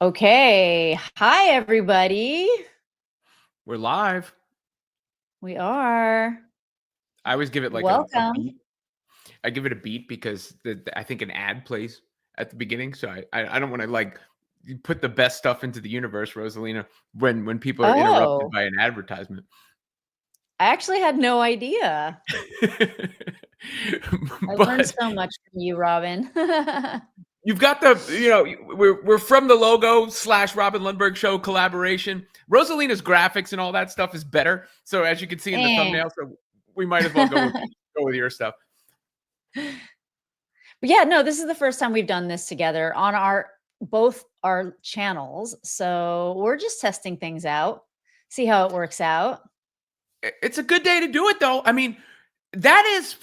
Okay. Hi, everybody. We're live. We are. I always give it like a Welcome. beat. I give it a beat because I think an ad plays at the beginning. So I don't want to like you put the best stuff into the universe, Rosalina, when people are interrupted Oh, by an advertisement. I actually had no idea. I learned But so much from you, Robin. you've got we're from the logo / Robin Lundberg show collaboration. Rosalina's graphics and all that stuff is better. So as you can see in the And thumbnail, so we might as well go with your stuff. yeah, no, this is the first time we've done this together on both our channels. So we're just testing things out, see how it works out. It's a good day to do it, though. I mean, that is,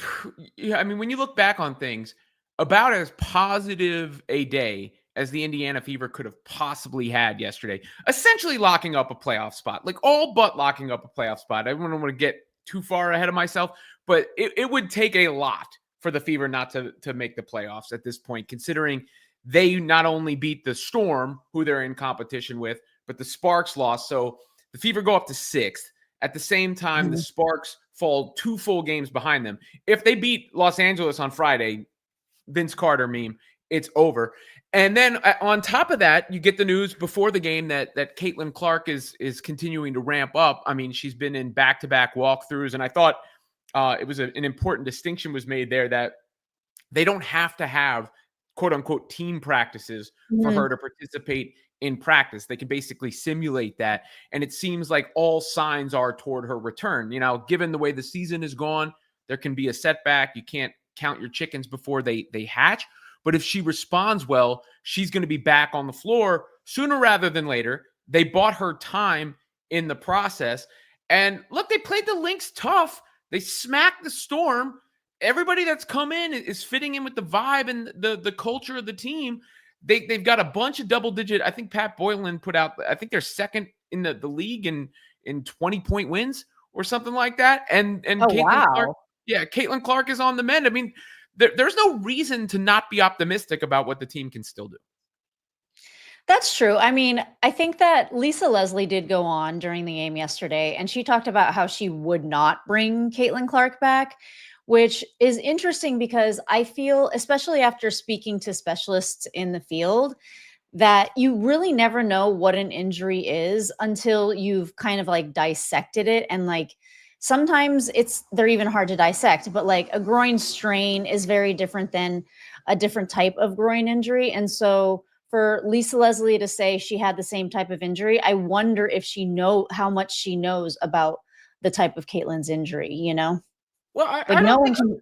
yeah, I mean, when you look back on things, about as positive a day as the Indiana Fever could have possibly had yesterday, essentially locking up a playoff spot, like all but locking up a playoff spot. I don't want to get too far ahead of myself, but it would take a lot for the Fever not to make the playoffs at this point, considering they not only beat the Storm, who they're in competition with, but the Sparks lost. So the Fever go up to sixth. At the same time, the Mhm. Sparks fall 2 full games behind them. If they beat Los Angeles on Friday, Vince Carter meme, it's over. And then on top of that, you get the news before the game that Caitlyn Clark is continuing to ramp up. I mean, she's been in back-to-back walkthroughs, and I thought it was an important distinction was made there that they don't have to have quote unquote team practices for her Mhm. to participate in practice. They can basically simulate that. And it seems like all signs are toward her return. You know, given the way the season is gone, there can be a setback. You can't count your chickens before they hatch. But if she responds well, she's going to be back on the floor sooner rather than later. They bought her time in the process. And look, they played the Lynx tough. They smacked the Storm. Everybody that's come in is fitting in with the vibe and the culture of the team. They've got a bunch of double digit. I think Pat Boylan put out. I think they're second in the league in 20-point wins or something like that. And Oh, Caitlin Clark, wow. yeah, Caitlin Clark is on the mend. I mean, there's no reason to not be optimistic about what the team can still do. That's true. I mean, I think that Lisa Leslie did go on during the game yesterday, and she talked about how she would not bring Caitlin Clark back, which is interesting because I feel, especially after speaking to specialists in the field, that you really never know what an injury is until you've kind of like dissected it. And like sometimes they're even hard to dissect, but like a groin strain is very different than a different type of groin injury. And so for Lisa Leslie to say she had the same type of injury, I wonder if she know how much she knows about the type of Caitlyn's injury, Well, like no one can.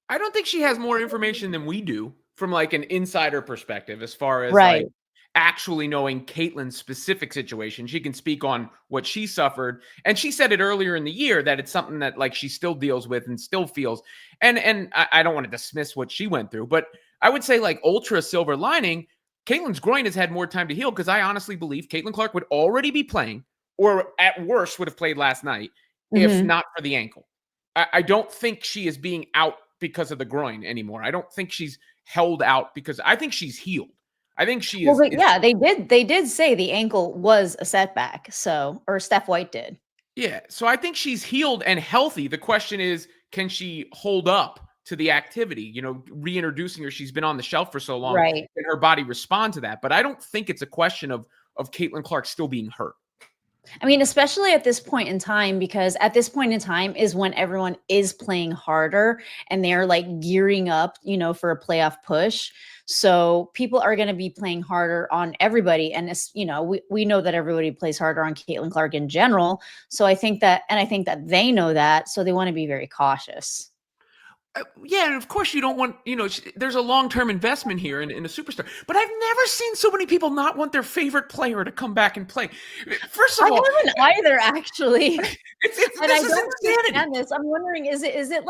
I don't think she has more information than we do from like an insider perspective as far as Right. like actually knowing Caitlyn's specific situation. She can speak on what she suffered. And she said it earlier in the year that it's something that like she still deals with and still feels. And I don't want to dismiss what she went through, but I would say like ultra silver lining, Caitlyn's groin has had more time to heal because I honestly believe Caitlyn Clark would already be playing, or at worst would have played last night if Mhm. not for the ankle. I don't think she is being out because of the groin anymore. I don't think she's held out because I think she's healed. I think she Well, is. but yeah, they did say the ankle was a setback, so or Steph White did. Yeah. So I think she's healed and healthy. The question is, can she hold up to the activity? You know, reintroducing her. She's been on the shelf for so long. Right. Can her body respond to that? But I don't think it's a question of Caitlin Clark still being hurt. I mean, especially at this point in time, because at this point in time is when everyone is playing harder and they're like gearing up, for a playoff push. So people are going to be playing harder on everybody. And it's, we know that everybody plays harder on Caitlin Clark in general. So I think that they know that. So they want to be very cautious. Yeah, and of course you don't want, there's a long-term investment here in a superstar. But I've never seen so many people not want their favorite player to come back and play. First I of all, haven't either, actually. And this I is don't insanity. understand this. I'm wondering, is it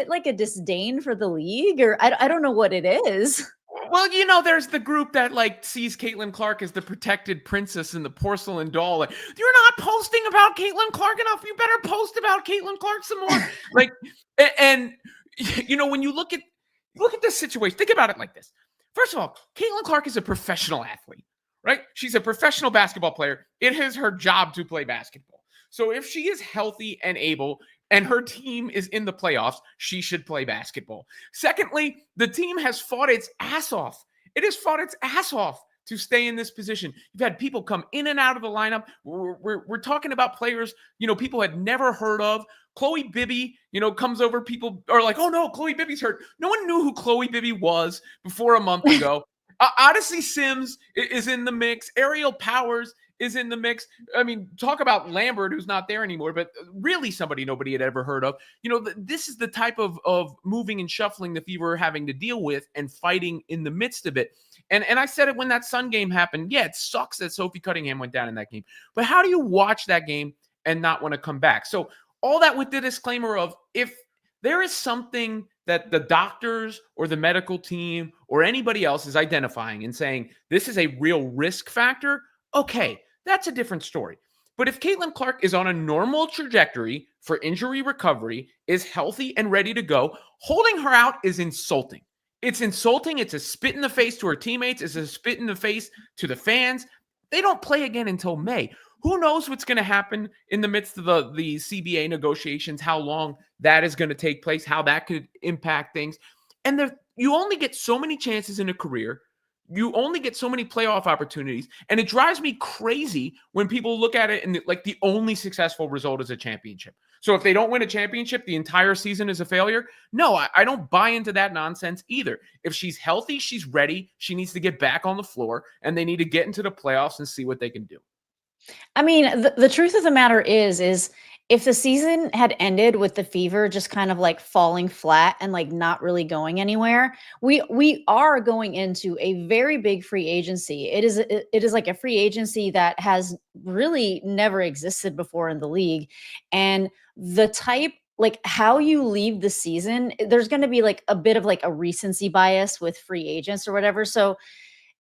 like a disdain for the league, or I don't know what it is. Well, there's the group that like sees Caitlin Clark as the protected princess in the porcelain doll. Like, you're not posting about Caitlin Clark enough. You better post about Caitlin Clark some more. Like, and when you look at this situation, think about it like this. First of all, Caitlin Clark is a professional athlete, right? She's a professional basketball player. It is her job to play basketball. So if she is healthy and able, and her team is in the playoffs, she should play basketball. Secondly, the team has fought its ass off. It has fought its ass off to stay in this position. You've had people come in and out of the lineup. We're talking about players, people had never heard of. Chloe Bibby, comes over. People are like, oh no, Chloe Bibby's hurt. No one knew who Chloe Bibby was before a month ago. Odyssey Sims is in the mix. Ariel Powers is in the mix. I mean, talk about Lambert, who's not there anymore, but really somebody nobody had ever heard of. This is the type of moving and shuffling the Fever are having to deal with and fighting in the midst of it. And I said it when that Sun game happened. Yeah, it sucks that Sophie Cunningham went down in that game. But how do you watch that game and not want to come back? So all that with the disclaimer of, if there is something that the doctors or the medical team or anybody else is identifying and saying this is a real risk factor, okay, that's a different story. But if Caitlyn Clark is on a normal trajectory for injury recovery, is healthy and ready to go, holding her out is insulting. It's insulting. It's a spit in the face to her teammates. It's a spit in the face to the fans. They don't play again until May. Who knows what's going to happen in the midst of the CBA negotiations, how long that is going to take place, how that could impact things. And you only get so many chances in a career. You only get so many playoff opportunities. And it drives me crazy when people look at it and like the only successful result is a championship. So if they don't win a championship, the entire season is a failure. No, I don't buy into that nonsense either. If she's healthy, she's ready. She needs to get back on the floor, and they need to get into the playoffs and see what they can do. I mean, the truth of the matter is if the season had ended with the Fever just kind of like falling flat and like not really going anywhere, we are going into a very big free agency. It is like a free agency that has really never existed before in the league. And the type, like how you leave the season, there's going to be like a bit of like a recency bias with free agents or whatever. So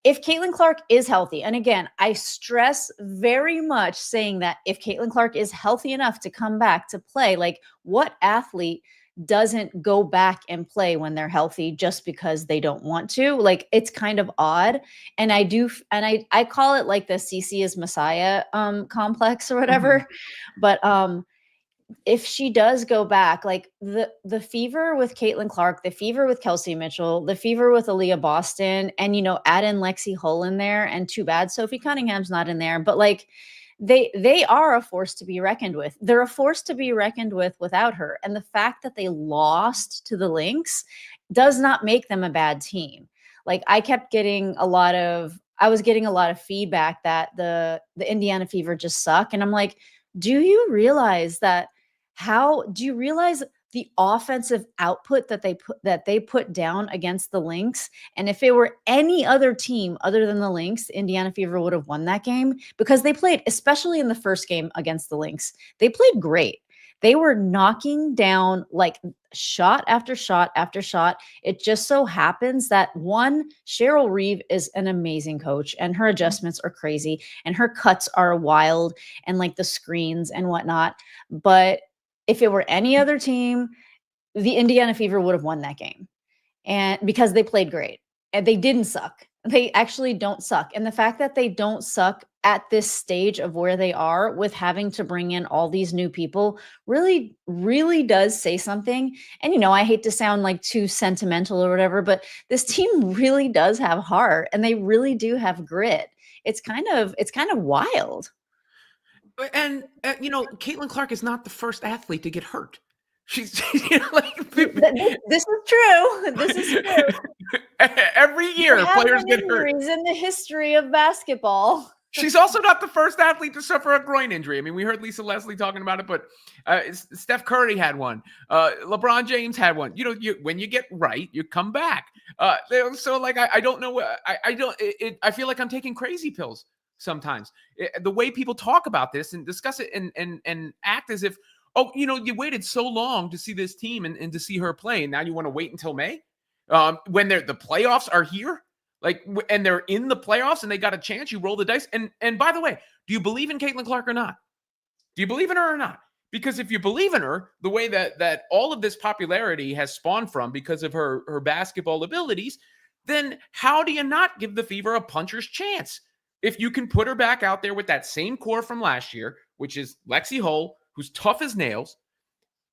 if Caitlyn Clark is healthy, and again, I stress very much saying that if Caitlyn Clark is healthy enough to come back to play, like what athlete doesn't go back and play when they're healthy just because they don't want to? Like it's kind of odd. And I call it like the CC is Messiah complex or whatever. Mm-hmm. But if she does go back, like the Fever with Caitlyn Clark, the Fever with Kelsey Mitchell, the Fever with Aaliyah Boston, and add in Lexi Hull in there, and too bad Sophie Cunningham's not in there, but like they are a force to be reckoned with. They're a force to be reckoned with without her. And the fact that they lost to the Lynx does not make them a bad team. Like I was getting a lot of feedback that the Indiana Fever just suck. And I'm like, do you realize the offensive output that they put down against the Lynx? And if it were any other team other than the Lynx, Indiana Fever would have won that game, because they played, especially in the first game against the Lynx, they played great. They were knocking down like shot after shot after shot. It just so happens that Cheryl Reeve is an amazing coach, and her adjustments are crazy, and her cuts are wild, and like the screens and whatnot. But if it were any other team, the Indiana Fever would have won that game, and because they played great and they didn't suck. They actually don't suck. And the fact that they don't suck at this stage of where they are with having to bring in all these new people really, really does say something. And, I hate to sound like too sentimental or whatever, but this team really does have heart, and they really do have grit. It's kind of wild. And, Caitlyn Clark is not the first athlete to get hurt. She's this is true. This is true. Every year, players get hurt. In the history of basketball. She's also not the first athlete to suffer a groin injury. I mean, we heard Lisa Leslie talking about it, but Steph Curry had one. LeBron James had one. When you get right, you come back. So, like, I don't know. I feel like I'm taking crazy pills sometimes. The way people talk about this and discuss it and act as if, oh, you waited so long to see this team and to see her play, and now you want to wait until May when the playoffs are here. Like, and they're in the playoffs and they got a chance, you roll the dice. And by the way, do you believe in Caitlyn Clark or not? Do you believe in her or not? Because if you believe in her, the way that all of this popularity has spawned from because of her basketball abilities, then how do you not give the Fever a puncher's chance? if you can put her back out there with that same core from last year, which is Lexi Hull, who's tough as nails,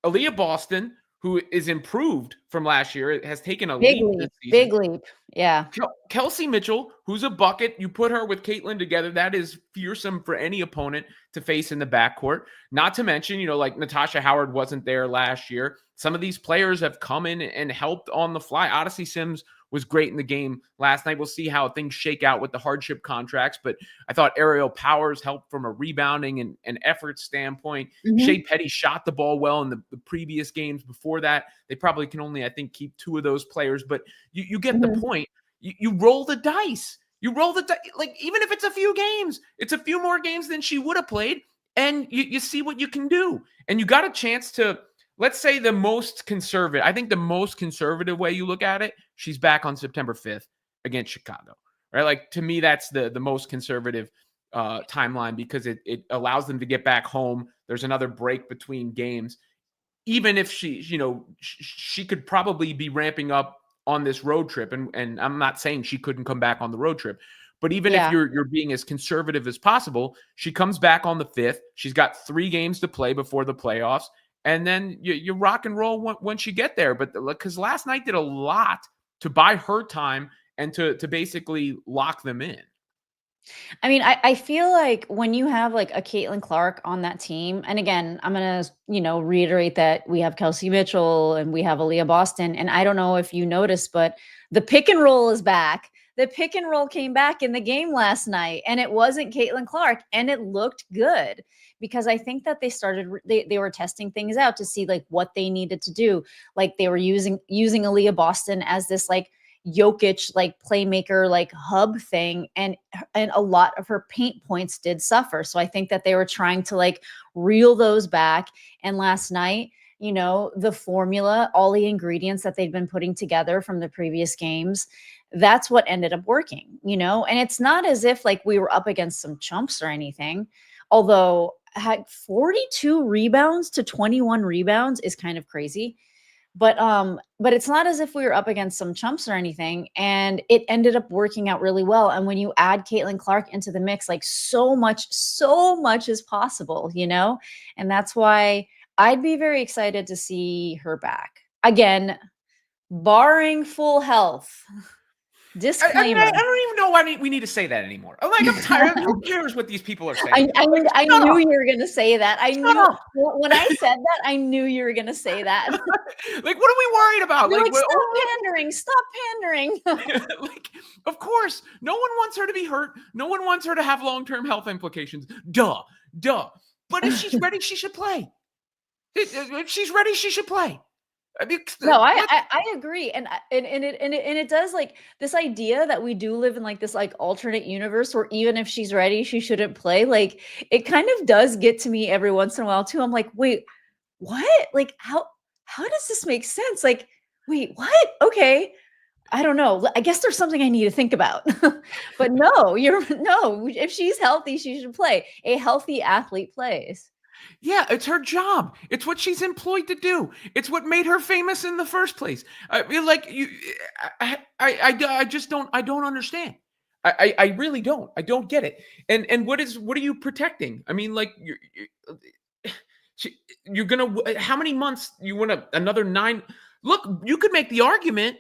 Aaliyah Boston, who is improved from last year, has taken a Big leap this leap, season. big leap. Yeah. Kelsey Mitchell, who's a bucket. You put her with Caitlyn together, that is fearsome for any opponent to face in the backcourt. Not to mention, like Natasha Howard wasn't there last year. Some of these players have come in and helped on the fly. Odyssey Sims was great in the game last night. We'll see how things shake out with the hardship contracts, but I thought Aerial Powers helped from a rebounding and effort standpoint. Shea Petty shot the ball well in the previous games before that. They probably can only, I think, keep 2 of those players, but you get the point. You roll the dice. You roll the dice. Like, even if it's a few games, it's a few more games than she would have played, and you see what you can do. And you got a chance to, let's say, the most conservative. I think the most conservative way you look at it, she's back on September 5th against Chicago, right? Like, to me, that's the most conservative timeline, because it allows them to get back home. There's another break between games. Even if she could probably be ramping up on this road trip, and I'm not saying she couldn't come back on the road trip, but even if you're being as conservative as possible, she comes back on the 5th. She's got 3 games to play before the playoffs, and then you rock and roll once you get there. But because last night did a lot to buy her time and to basically lock them in. I mean, I feel like when you have like a Caitlyn Clark on that team, and again, I'm gonna, reiterate that we have Kelsey Mitchell and we have Aaliyah Boston. And I don't know if you noticed, but the pick and roll is back. The pick and roll came back in the game last night, and it wasn't Caitlyn Clark, and it looked good, because I think that they were testing things out to see like what they needed to do. Like, they were using Aaliyah Boston as this like Jokic like playmaker like hub thing, and a lot of her paint points did suffer. So I think that they were trying to like reel those back. And last night, the formula, all the ingredients that they'd been putting together from the previous games, that's what ended up working. And it's not as if like we were up against some chumps or anything, although had 42 rebounds to 21 rebounds is kind of crazy. But it's not as if we were up against some chumps or anything, and it ended up working out really well. And when you add Caitlyn Clark into the mix, like so much is possible, and that's why I'd be very excited to see her back again, barring full health. Disclaimer. I don't even know why we need to say that anymore. I'm tired. Who cares what these people are saying? I knew you were going to say that. I knew when I said that, I knew you were going to say that. Like, what are we worried about? Like, stop pandering. Like, of course, no one wants her to be hurt. No one wants her to have long-term health implications. Duh. But if she's ready, she should play. If she's ready, she should play. No, I agree. And it does, like, this idea that we do live in like this like alternate universe where even if she's ready, she shouldn't play. Like, it kind of does get to me every once in a while too. I'm like, wait, what? Like, how does this make sense? Like, wait, what? Okay. I don't know. I guess there's something I need to think about. But no, if she's healthy, she should play. A healthy athlete plays. Yeah, it's her job. It's what she's employed to do. It's what made her famous in the first place. I mean, like, I just don't. I don't understand. I really don't. I don't get it. And what are you protecting? I mean, like, you're gonna. How many months you want to? Another 9? Look, you could make the argument,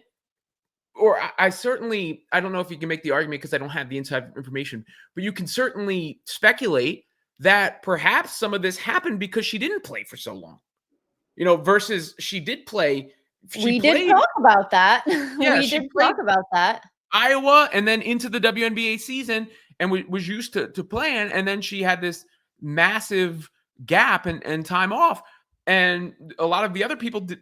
or I certainly. I don't know if you can make the argument because I don't have the inside information, but you can certainly speculate that perhaps some of this happened because she didn't play for so long, versus she did play. We did talk about that. Yeah, we did talk about that. Iowa and then into the WNBA season and was used to playing. And then she had this massive gap and time off. And a lot of the other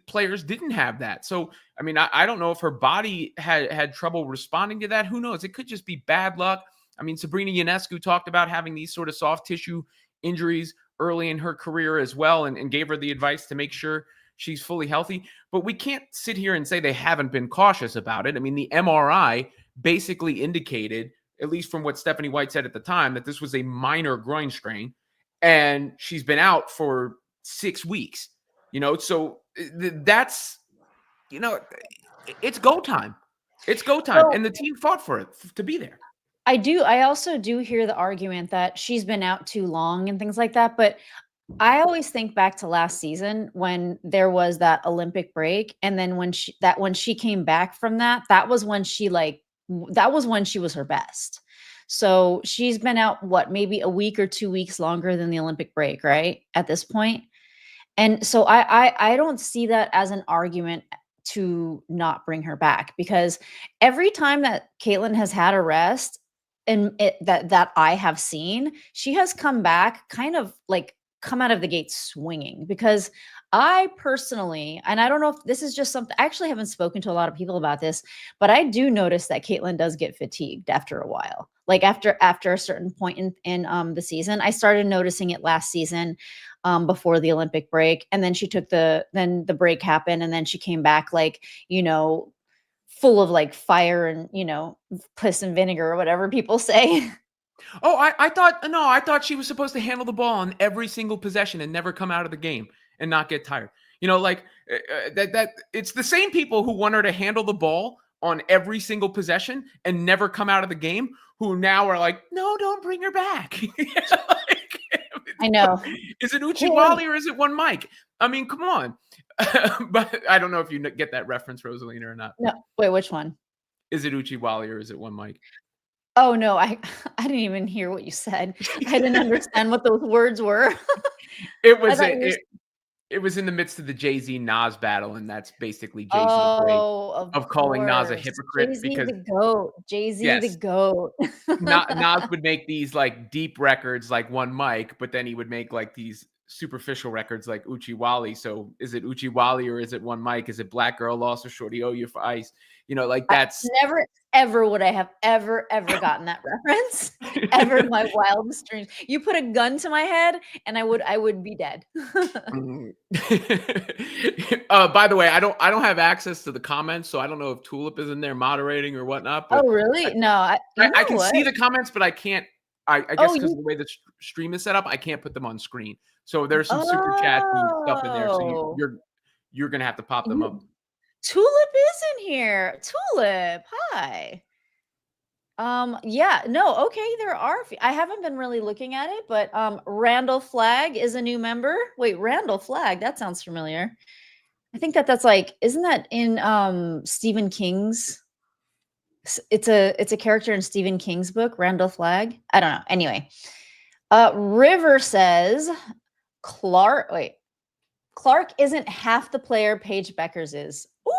players didn't have that. So, I mean, I don't know if her body had trouble responding to that. Who knows? It could just be bad luck. I mean, Sabrina Ionescu talked about having these sort of soft tissue injuries early in her career as well, and gave her the advice to make sure she's fully healthy. But we can't sit here and say they haven't been cautious about it. I mean, the MRI basically indicated, at least from what Stephanie White said at the time, that this was a minor groin strain, and she's been out for 6 weeks. So that's, it's go time. It's go time, and the team fought for it to be there. I also do hear the argument that she's been out too long and things like that, but I always think back to last season when there was that Olympic break, and then when she came back from that, that was when that was when she was her best. So she's been out what, maybe a week or 2 weeks longer than the Olympic break, right? At this point. And so I don't see that as an argument to not bring her back, because every time that Caitlyn has had a rest and that I have seen, she has come back kind of like come out of the gate swinging. Because I personally, and I don't know if this is just something, I actually haven't spoken to a lot of people about this, but I do notice that Caitlyn does get fatigued after a while. Like after a certain point in the season, I started noticing it last season, before the Olympic break. And then then the break happened. And then she came back like, full of like fire and, piss and vinegar or whatever people say. Oh, I thought no, I thought she was supposed to handle the ball on every single possession and never come out of the game and not get tired. Like that it's the same people who want her to handle the ball on every single possession and never come out of the game who now are like, no, don't bring her back. Like, I know. is it Uchiwali or is it one Mike? I mean, come on. But I don't know if you get that reference, Rosalina, or not. No, wait, which one? Is it Uchiwali or is it one Mike? Oh no, I I didn't even hear what you said. I didn't understand what those words were. It I was thought you were it was in the midst of the Jay-Z Nas battle, and that's basically Jay-Z's way Oh, of of calling Nas a course. hypocrite Jay-Z because the GOAT. Jay-Z the yes, GOAT. Nas would make these like deep records like One Mic, but then he would make like these superficial records like Uchiwali. So is it Uchiwali or is it One Mic? Is it Black Girl Lost or Shorty Oh You for Ice? Like I that's never, ever would I have ever gotten that reference ever in my wildest dreams. You put a gun to my head and I would be dead. Mm. By the way, I don't have access to the comments, so I don't know if Tulip is in there moderating or whatnot. But Oh, really? No, you I know can what? see the comments, but I can't. I Oh, guess because of the way the stream is set up, I can't put them on screen. So there's some super chats and stuff in there. So oh, you're gonna have to pop them up. you Tulip is in here. Tulip, hi. Yeah, no, okay, there are I haven't been really looking at it, but Randall Flagg is a new member. Wait, Randall Flagg, that sounds familiar. I think that's like, isn't that in Stephen King's it's a character in Stephen King's book, Randall Flagg? I don't know. Anyway, River says Clark isn't half the player Paige Bueckers is. Ooh.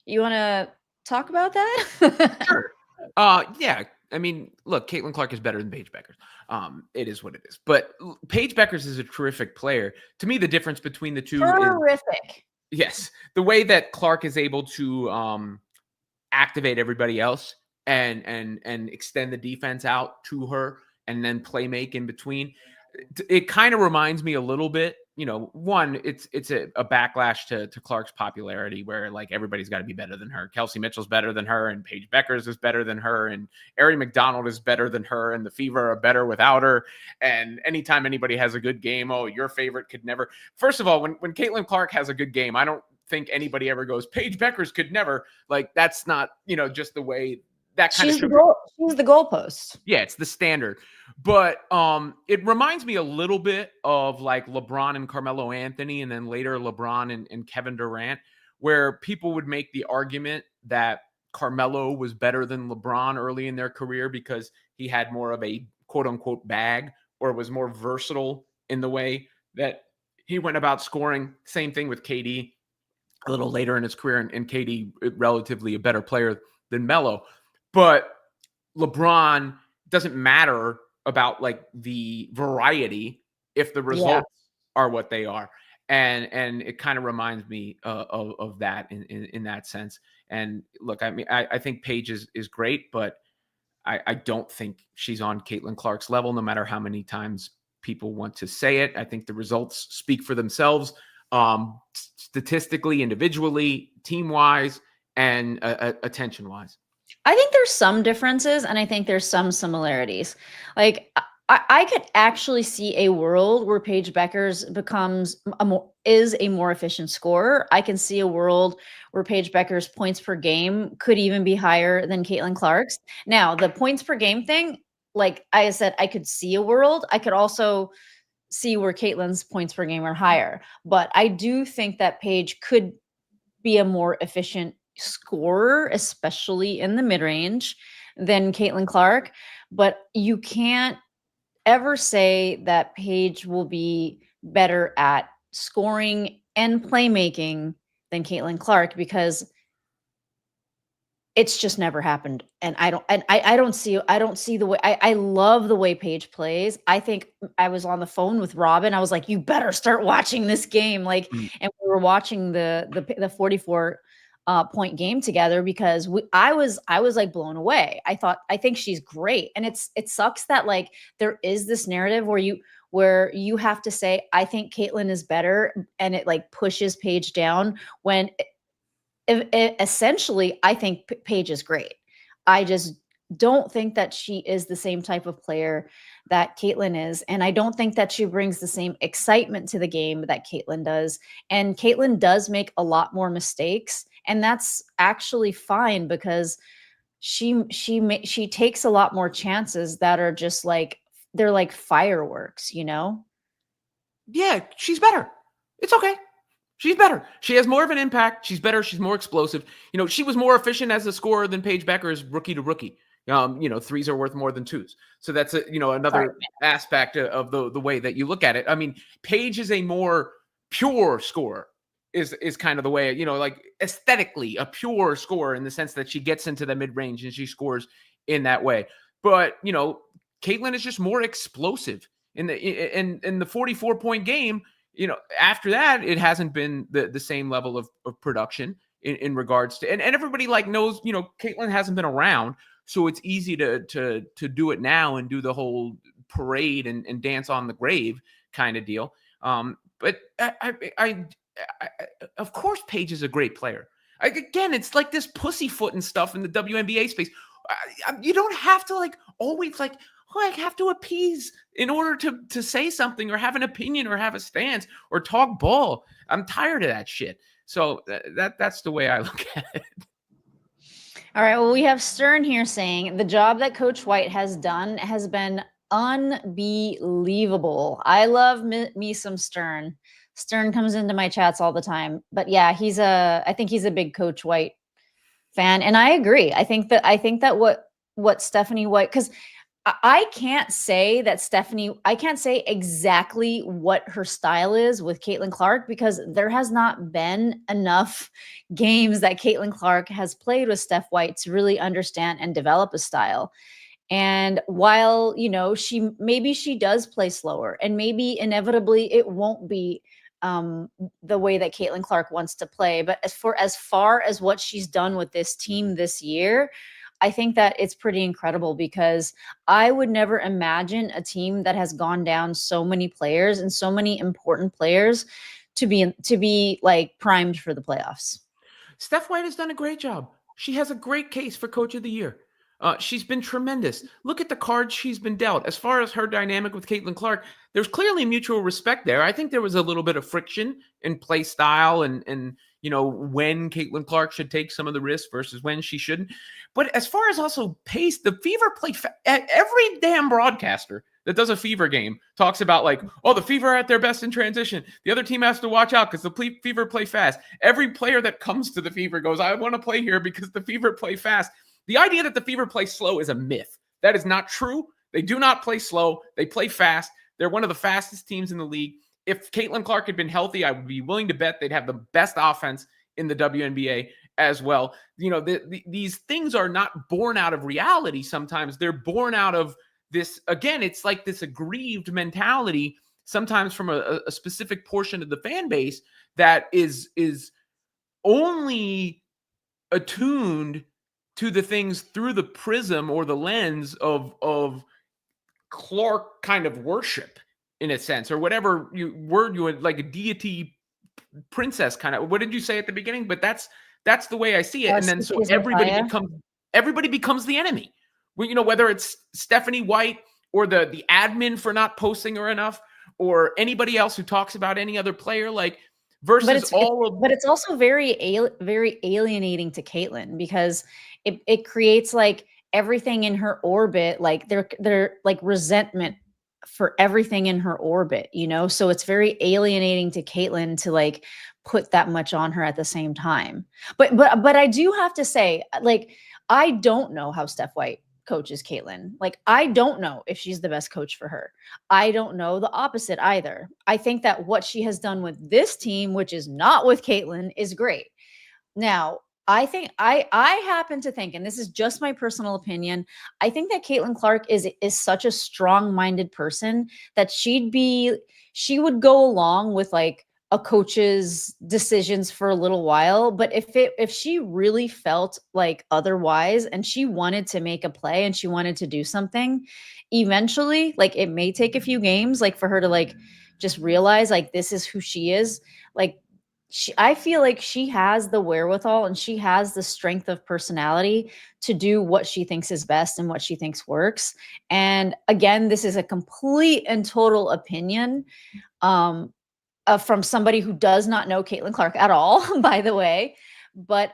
You want to talk about that? Sure. Yeah. I mean, look, Caitlyn Clark is better than Paige Bueckers. It is what it is. But Paige Bueckers is a terrific player. To me, the difference between the two is Terrific. yes, the way that Clark is able to activate everybody else and extend the defense out to her and then play make in between. It kind of reminds me a little bit, one, it's a backlash to Clark's popularity where like everybody's got to be better than her. Kelsey Mitchell's better than her, and Paige Bueckers is better than her, and Ari McDonald is better than her, and the Fever are better without her. And anytime anybody has a good game, oh, your favorite could never. First of all, when Caitlyn Clark has a good game, I don't think anybody ever goes, Paige Bueckers could never. Like that's not, just the way that kind She's of she's the goalpost. yeah, it's the standard. But it reminds me a little bit of like LeBron and Carmelo Anthony, and then later LeBron and Kevin Durant, where people would make the argument that Carmelo was better than LeBron early in their career because he had more of a quote unquote bag or was more versatile in the way that he went about scoring. Same thing with KD a little later in his career, and KD relatively a better player than Melo. But LeBron doesn't matter about like the variety if the results are what they are. And it kind of reminds me of that in that sense. And look, I mean, I think Paige is great, but I don't think she's on Caitlyn Clark's level, no matter how many times people want to say it. I think the results speak for themselves, statistically, individually, team-wise, and attention-wise. I think there's some differences and I think there's some similarities. Like I could actually see a world where Paige Bueckers is a more efficient scorer. I can see a world where Paige Bueckers' points per game could even be higher than Caitlin Clark's. Now, the points per game thing, like I said, I could see a world. I could also see where Caitlin's points per game are higher. But I do think that Paige could be a more efficient scorer, especially in the mid range, than Caitlin Clark. But you can't ever say that Paige will be better at scoring and playmaking than Caitlin Clark, because it's just never happened. And I don't see the way. I love the way Paige plays. I think I was on the phone with Robin. I was like, you better start watching this game. Like, Mm. and we were watching the 44 point game together, because I was like blown away. I think she's great. And it sucks that like there is this narrative where you have to say, I think Caitlin is better, and it like pushes Paige down, when essentially, I think Paige is great. I just don't think that she is the same type of player that Caitlin is. And I don't think that she brings the same excitement to the game that Caitlin does. And Caitlin does make a lot more mistakes. And that's actually fine, because she takes a lot more chances that are just like, they're like fireworks, you know? Yeah, she's better. It's okay. She's better. She has more of an impact. She's better. She's more explosive. She was more efficient as a scorer than Paige Bueckers rookie to rookie. Threes are worth more than twos. So that's Sorry. another aspect of the way that you look at it. I mean, Paige is a more pure scorer, is kind of the way, like aesthetically a pure scorer, in the sense that she gets into the mid range and she scores in that way. But Caitlin is just more explosive in the 44-point game. After that, it hasn't been the same level of production in regards to, and everybody like knows, Caitlin hasn't been around, so it's easy to do it now and do the whole parade and dance on the grave kind of deal. But I of course, Paige is a great player. Again, it's like this pussyfoot and stuff in the WNBA space. You don't have to like always like, I have to appease in order to say something or have an opinion or have a stance or talk ball. I'm tired of that shit. So that's the way I look at it. All right. Well, we have Stern here saying the job that Coach White has done has been unbelievable. I love me some Stern. Stern comes into my chats all the time. But yeah, I think he's a big Coach White fan, and I agree. I think that what Stephanie White, because I can't say exactly what her style is with Caitlin Clark, because there has not been enough games that Caitlin Clark has played with Steph White to really understand and develop a style. And while, she does play slower, and maybe inevitably it won't be the way that Caitlin Clark wants to play. But as far as what she's done with this team this year, I think that it's pretty incredible, because I would never imagine a team that has gone down so many players and so many important players to be like primed for the playoffs. Steph White has done a great job. She has a great case for Coach of the Year. She's been tremendous. Look at the cards she's been dealt. As far as her dynamic with Caitlin Clark, there's clearly mutual respect there. I think there was a little bit of friction in play style and when Caitlin Clark should take some of the risks versus when she shouldn't. But as far as also pace, the Fever play every damn broadcaster that does a Fever game talks about like, oh, the Fever are at their best in transition. The other team has to watch out because the Fever play fast. Every player that comes to the Fever goes, I want to play here because the Fever play fast. The idea that the Fever play slow is a myth. That is not true. They do not play slow. They play fast. They're one of the fastest teams in the league. If Caitlin Clark had been healthy, I would be willing to bet they'd have the best offense in the WNBA as well. These things are not born out of reality sometimes. They're born out of this, again, it's like this aggrieved mentality sometimes from a specific portion of the fan base that is only attuned to the things through the prism or the lens of Clark kind of worship, in a sense, or whatever word you would like, a deity princess kind of. What did you say at the beginning? But that's the way I see it. And then so everybody becomes the enemy. Whether it's Stephanie White or the admin for not posting her enough, or anybody else who talks about any other player, like But versus all of it's also very alienating to Caitlyn because it creates like everything in her orbit, like they're like resentment for everything in her orbit, you know? So it's very alienating to Caitlyn to like put that much on her at the same time. But I do have to say, like, I don't know how Steph White coaches Caitlyn. Like, I don't know if she's the best coach for her. I don't know the opposite either. I think that what she has done with this team, which is not with Caitlyn, is great. Now, I think I happen to think, and this is just my personal opinion, I think that Caitlyn Clark is such a strong-minded person that she would go along with like a coach's decisions for a little while, but if she really felt like otherwise and she wanted to make a play and she wanted to do something, eventually, like it may take a few games like for her to like just realize like this is who she is. Like I feel like she has the wherewithal and she has the strength of personality to do what she thinks is best and what she thinks works. And again, this is a complete and total opinion. From somebody who does not know Caitlyn Clark at all, by the way. But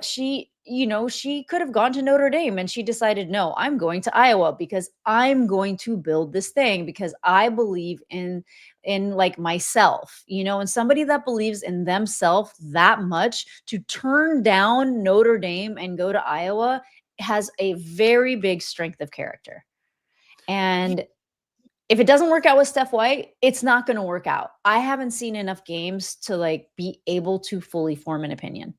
she, you know, she could have gone to Notre Dame and she decided, no, I'm going to Iowa because I'm going to build this thing because I believe in like myself, you know, and somebody that believes in themselves that much to turn down Notre Dame and go to Iowa has a very big strength of character. And if it doesn't work out with Steph White, it's not going to work out. I haven't seen enough games to like be able to fully form an opinion.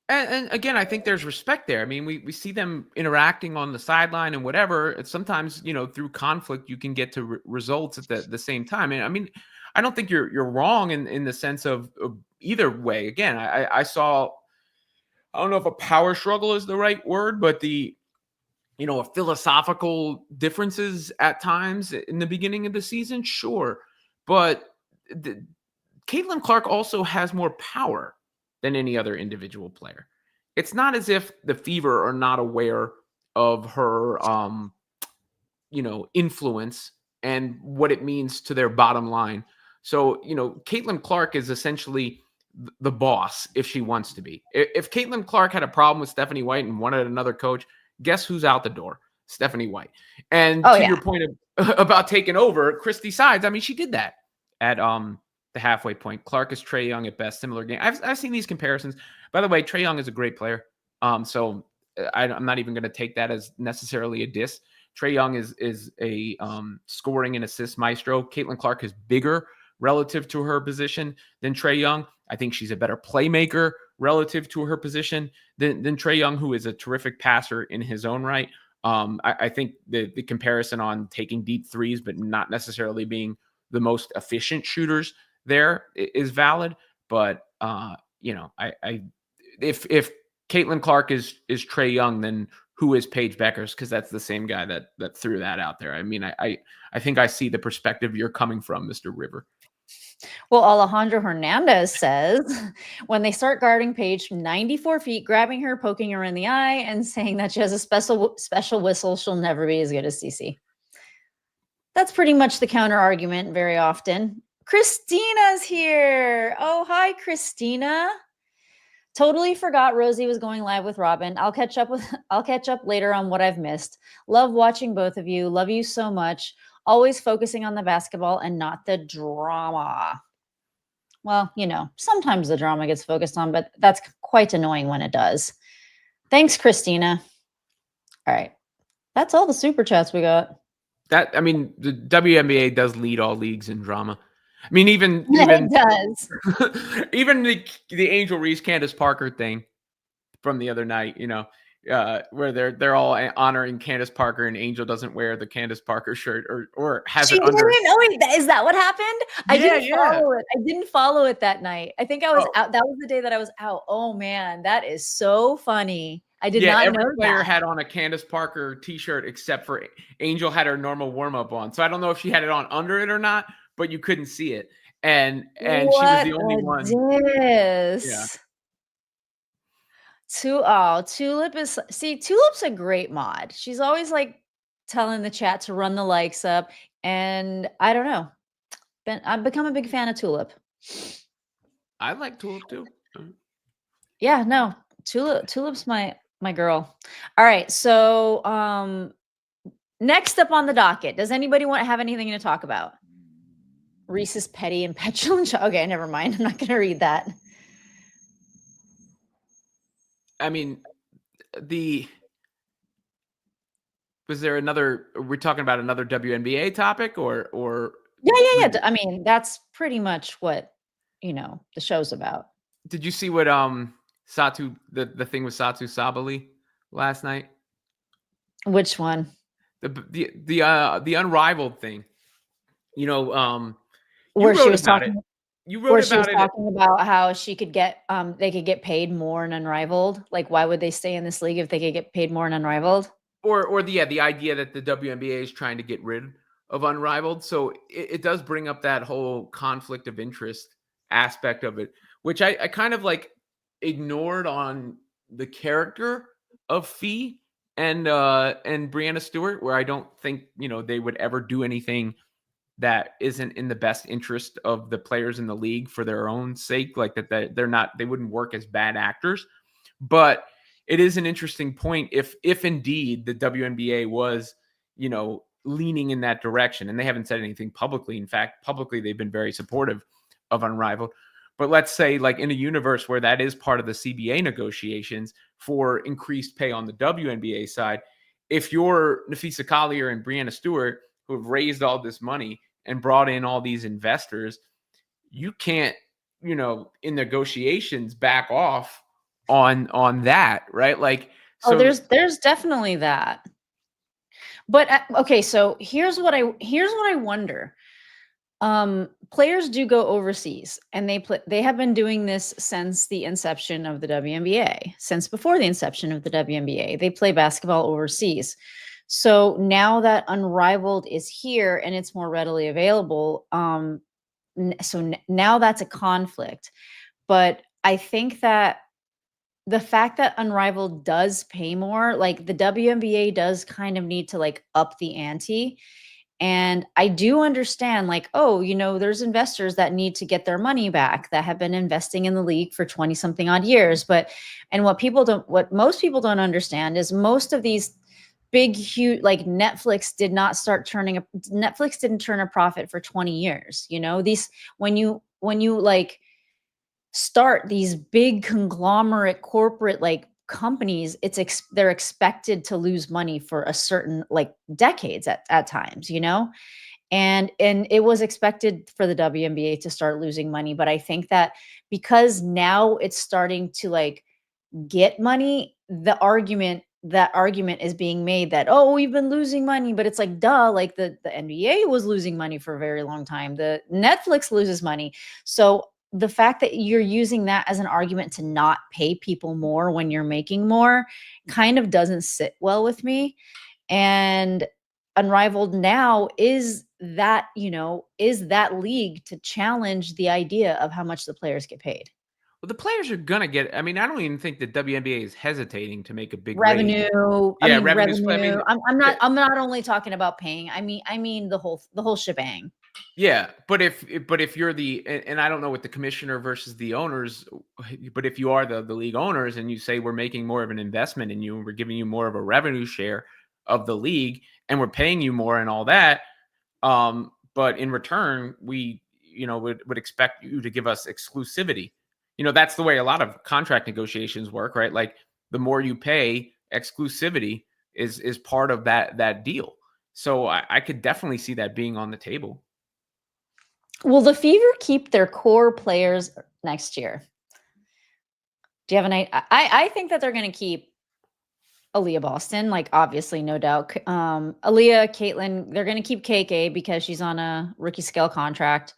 And again, I think there's respect there. I mean, we see them interacting on the sideline and whatever. It's sometimes, you know, through conflict, you can get to results at the same time. And I mean, I don't think you're wrong in the sense of either way. Again, I saw, I don't know if a power struggle is the right word, but a philosophical differences at times in the beginning of the season, sure. But Caitlin Clark also has more power than any other individual player. It's not as if the Fever are not aware of her, influence and what it means to their bottom line. So, Caitlin Clark is essentially the boss if she wants to be. If Caitlin Clark had a problem with Stephanie White and wanted another coach, guess who's out the door? Stephanie White. And to your point about taking over, Christy Sides, I mean, she did that at the halfway point. Clark is Trae Young at best, similar game. I've seen these comparisons. By the way, Trae Young is a great player. So I'm not even going to take that as necessarily a diss. Trae Young is a scoring and assist maestro. Caitlin Clark is bigger relative to her position than Trae Young. I think she's a better playmaker relative to her position than Trae Young, who is a terrific passer in his own right. I think the comparison on taking deep threes, but not necessarily being the most efficient shooters there is valid. But if Caitlin Clark is Trae Young, then who is Paige Bueckers? Because that's the same guy that threw that out there. I mean, I think I see the perspective you're coming from, Mr. River. Well, Alejandro Hernandez says when they start guarding Paige from 94 feet, grabbing her, poking her in the eye, and saying that she has a special whistle, she'll never be as good as Cece. That's pretty much the counter argument very often. Christina's here. Oh, hi, Christina. Totally forgot Rosie was going live with Robin. I'll catch up later on what I've missed. Love watching both of you. Love you so much. Always focusing on the basketball and not the drama. Well, sometimes the drama gets focused on, but that's quite annoying when it does. Thanks, Christina. All right. That's all the super chats we got. The WNBA does lead all leagues in drama. I mean, even it does. Even the Angel Reese Candace Parker thing from the other night, where they're all honoring Candace Parker and Angel doesn't wear the Candace Parker shirt or has it under. Is that what happened? I didn't follow it. I didn't follow it that night. I think I was out. That was the day that I was out. Oh man, that is so funny. I did not know that. Every player had on a Candace Parker t-shirt except for Angel had her normal warm-up on. So I don't know if she had it on under it or not, but you couldn't see it. And she was the only one. Tulip's a great mod. She's always like telling the chat to run the likes up, and I don't know. I've become a big fan of Tulip. I like Tulip too. Yeah, no, Tulip's my girl. All right, so next up on the docket, does anybody have anything to talk about? Reese's petty and petulant. Okay, never mind. I'm not going to read that. I mean, was there another? We're talking about another WNBA topic, or yeah. I mean, that's pretty much what the show's about. Did you see what Satu the thing with Satu Sabali last night? Which one? The unrivaled thing. Where she was about talking. It. You wrote about it. Talking about how she could get they could get paid more in Unrivaled. Like, why would they stay in this league if they could get paid more in Unrivaled? Or the idea that the WNBA is trying to get rid of Unrivaled. So it does bring up that whole conflict of interest aspect of it, which I kind of like ignored on the character of Fee and Brianna Stewart, where I don't think they would ever do anything that isn't in the best interest of the players in the league for their own sake. Like that they wouldn't work as bad actors. But it is an interesting point if indeed the WNBA was, leaning in that direction, and they haven't said anything publicly. In fact, publicly, they've been very supportive of Unrivaled. But let's say, like, in a universe where that is part of the CBA negotiations for increased pay on the WNBA side, if you're Nafisa Collier and Brianna Stewart, who have raised all this money and brought in all these investors, you can't, in negotiations back off on that, right? Like, so there's definitely that. But okay, so here's what I wonder. Players do go overseas, and they have been doing this since the inception of the WNBA, since before the inception of the WNBA. They play basketball overseas. So now that Unrivaled is here and it's more readily available, now that's a conflict. But I think that the fact that Unrivaled does pay more, like, the WNBA does kind of need to, like, up the ante. And I do understand, like, there's investors that need to get their money back that have been investing in the league for 20 something odd years. What most people don't understand is most of these big, huge, like, Netflix didn't turn a profit for 20 years. When you like start these big conglomerate corporate, like, companies, they're expected to lose money for a certain, like, decades at times, and it was expected for the WNBA to start losing money. But I think that because now it's starting to, like, get money, that argument is being made that, we've been losing money, but it's like, duh, like, the NBA was losing money for a very long time. The Netflix loses money. So the fact that you're using that as an argument to not pay people more when you're making more kind of doesn't sit well with me. And Unrivaled now is that league to challenge the idea of how much the players get paid. Well, the players are gonna get. I mean, I don't even think the WNBA is hesitating to make a big revenue. Yeah, revenue. I'm not only talking about paying. I mean the whole shebang. Yeah, but if you're and I don't know what the commissioner versus the owners, but if you are the league owners and you say we're making more of an investment in you and we're giving you more of a revenue share of the league and we're paying you more and all that, but in return we would expect you to give us exclusivity. That's the way a lot of contract negotiations work, right? Like, the more you pay, exclusivity is part of that deal. So I could definitely see that being on the table. Will the Fever keep their core players next year? Do you have an idea? I think that they're going to keep Aaliyah Boston, like, obviously, no doubt. Aaliyah, Caitlyn, they're going to keep KK because she's on a rookie scale contract.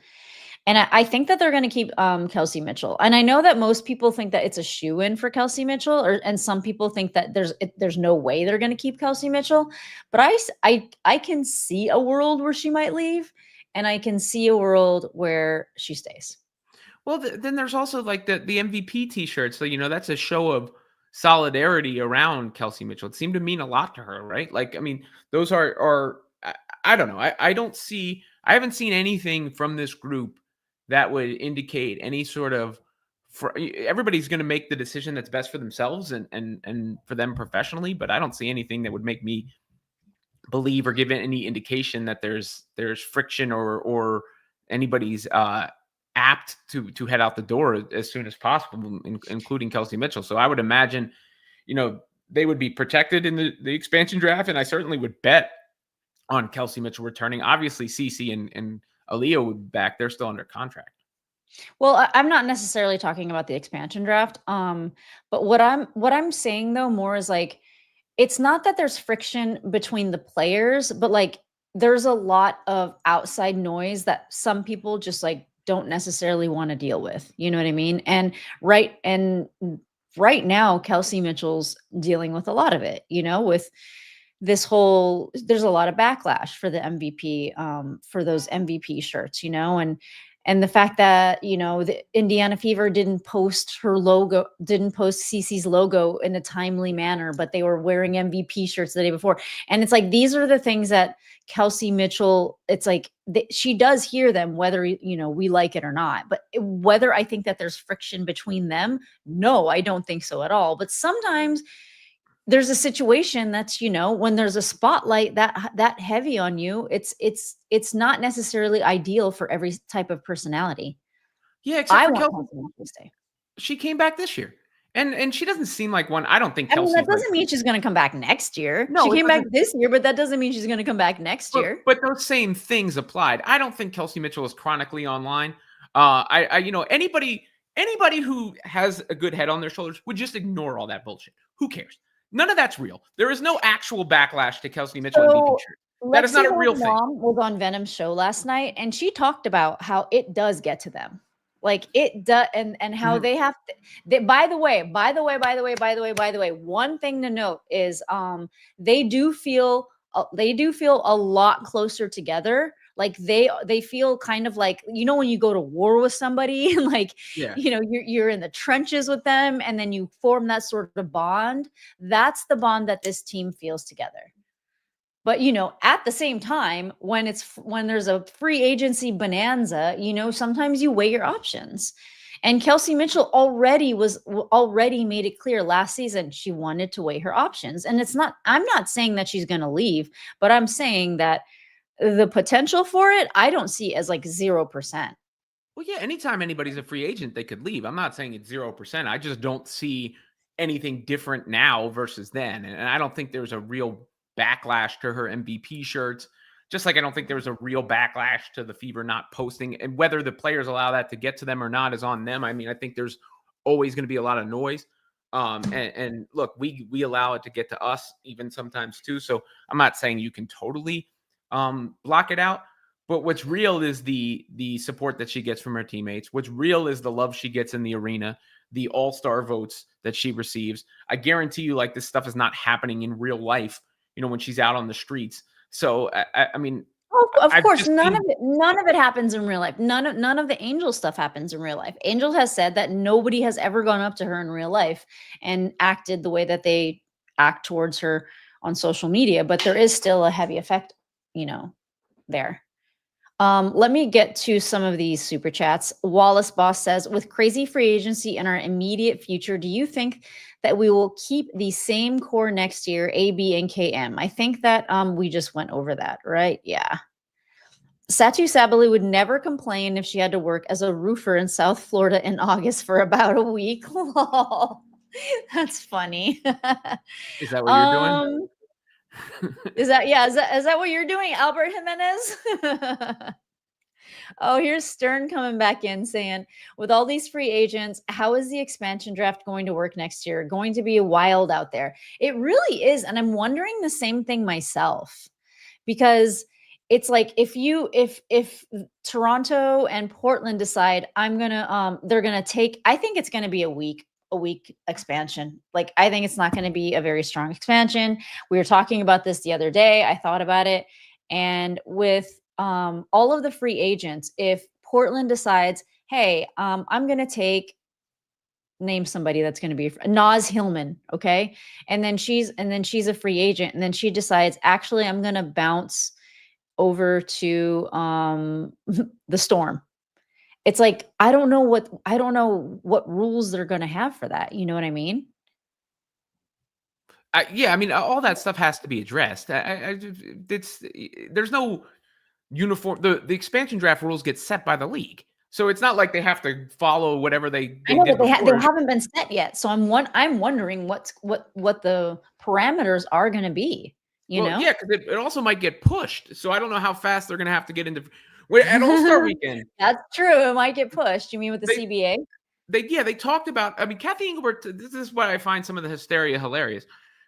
And I think that they're going to keep Kelsey Mitchell. And I know that most people think that it's a shoo-in for Kelsey Mitchell, and some people think that there's no way they're going to keep Kelsey Mitchell. But I can see a world where she might leave. And I can see a world where she stays. Well, then there's also, like, the MVP T-shirt. So, that's a show of solidarity around Kelsey Mitchell. It seemed to mean a lot to her, right? Like, I mean, those are I don't know. I haven't seen anything from this group that would indicate any sort of everybody's going to make the decision that's best for themselves and for them professionally, but I don't see anything that would make me believe or give any indication that there's friction or anybody's apt to head out the door as soon as possible, including Kelsey Mitchell. So I would imagine, they would be protected in the expansion draft, and I certainly would bet on Kelsey Mitchell returning. Obviously, Cece and Aaliyah would be back. They're still under contract. Well, I'm not necessarily talking about the expansion draft. But what I'm saying though more is like, it's not that there's friction between the players, but like there's a lot of outside noise that some people just like don't necessarily want to deal with. You know what I mean? And right now, Kelsey Mitchell's dealing with a lot of it, with this whole, there's a lot of backlash for the MVP, for those MVP shirts, and the fact that, the Indiana Fever didn't post Cece's logo in a timely manner, but they were wearing MVP shirts the day before. And it's like, these are the things that Kelsey Mitchell, it's like she does hear them, whether, we like it or not. But whether I think that there's friction between them, no, I don't think so at all. But sometimes there's a situation that's, when there's a spotlight that heavy on you, it's not necessarily ideal for every type of personality. Yeah, except for want Kelsey. to stay. She came back this year. And she doesn't seem like one. I don't think Kelsey. That doesn't mean she's going to come back next year. No, she came back this year, but that doesn't mean she's going to come back next year. But those same things applied. I don't think Kelsey Mitchell is chronically online. Anybody who has a good head on their shoulders would just ignore all that bullshit. Who cares? None of that's real. There is no actual backlash to Kelsey Mitchell and MVP shirt. That is not a real thing. Mom was on Venom's show last night, and she talked about how it does get to them. Like it does, and how they have to. By the way, one thing to note is they do feel a lot closer together. Like they feel kind of like, when you go to war with somebody and like, you're in the trenches with them and then you form that sort of bond. That's the bond that this team feels together. But, at the same time, when there's a free agency bonanza, sometimes you weigh your options. And Kelsey Mitchell already made it clear last season she wanted to weigh her options. And I'm not saying that she's going to leave, but I'm saying that the potential for it, I don't see as like 0%. Well, yeah, anytime anybody's a free agent, they could leave. I'm not saying it's 0%. I just don't see anything different now versus then. And I don't think there's a real backlash to her MVP shirts. Just like I don't think there was a real backlash to the Fever not posting, and whether the players allow that to get to them or not is on them. I mean, I think there's always going to be a lot of noise. And look, we allow it to get to us even sometimes too. So I'm not saying you can totally block it out, but what's real is the support that she gets from her teammates. What's real is the love she gets in the arena, the all-star votes that she receives. I guarantee you, like, this stuff is not happening in real life, when she's out on the streets. So I mean, of course, none of it happens in real life. None of the Angel stuff happens in real life. Angel has said that nobody has ever gone up to her in real life and acted the way that they act towards her on social media, but there is still a heavy effect, there. Let me get to some of these super chats. Wallace Boss says, with crazy free agency in our immediate future, do you think that we will keep the same core next year, AB and KM? I think that we just went over that, right? Yeah. Satu Sabali would never complain if she had to work as a roofer in South Florida in August for about a week. That's funny. Is that what you're doing? Is that what you're doing, Albert Jimenez? Oh, here's Stern coming back in saying, with all these free agents, how is the expansion draft going to work next year? Going to be wild out there. It really is. And I'm wondering the same thing myself, because it's like, if Toronto and Portland decide they're going to take, I think it's going to be a week expansion. Like, I think it's not going to be a very strong expansion. We were talking about this the other day. I thought about it. And with all of the free agents, if Portland decides, hey, I'm going to take name somebody that's going to be Naz Hillman, okay? And then she's a free agent, and then she decides, actually, I'm going to bounce over to the Storm. It's like I don't know what rules they're going to have for that. You know what I mean? Yeah, I mean, all that stuff has to be addressed. It's there's no uniform. The expansion draft rules get set by the league, so it's not like they have to follow whatever they I know, did but they before. haven't been set yet. So I'm wondering what the parameters are going to be. You Well, know? yeah, because it also might get pushed. So I don't know how fast they're going to have to get into. Wait, at All Star Weekend, That's true. It might get pushed. You mean with the they CBA? they talked about. I mean, Kathy Engelbert. This is why I find some of the hysteria hilarious,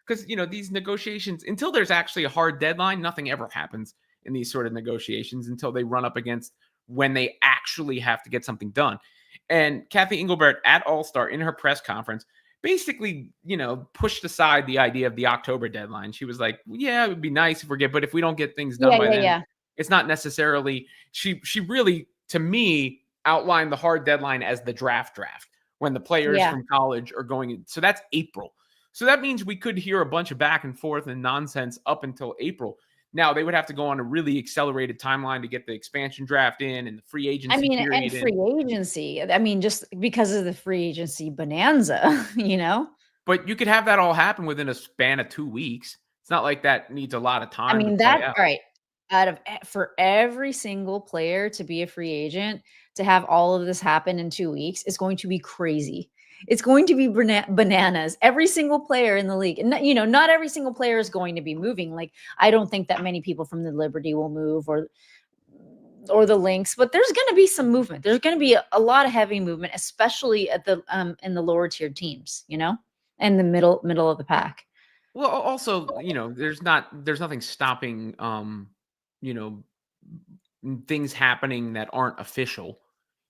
because these negotiations, until there's actually a hard deadline, nothing ever happens in these sort of negotiations until they run up against when they actually have to get something done. And Kathy Engelbert at All Star in her press conference basically, pushed aside the idea of the October deadline. She was like, "Yeah, it would be nice but if we don't get things done Yeah, by yeah, then, yeah. it's not necessarily." She really, to me, outlined the hard deadline as the draft when the players Yeah. from college are going in. So that's April. So that means we could hear a bunch of back and forth and nonsense up until April. Now they would have to go on a really accelerated timeline to get the expansion draft in and the free I agency mean, and period in. free agency. I mean, just because of the free agency bonanza, you know? But you could have that all happen within a span of 2 weeks. It's not like that needs a lot of I time to mean, play that out. all right. For every single player to be a free agent, to have all of this happen in 2 weeks is going to be crazy. It's going to be bananas. Every single player in the league, and not every single player is going to be moving. Like, I don't think that many people from the Liberty will move, or the Lynx, but there's going to be some movement. There's going to be a lot of heavy movement, especially at the in the lower tier teams, and the middle of the pack. Well, also, there's nothing stopping, you know, things happening that aren't official.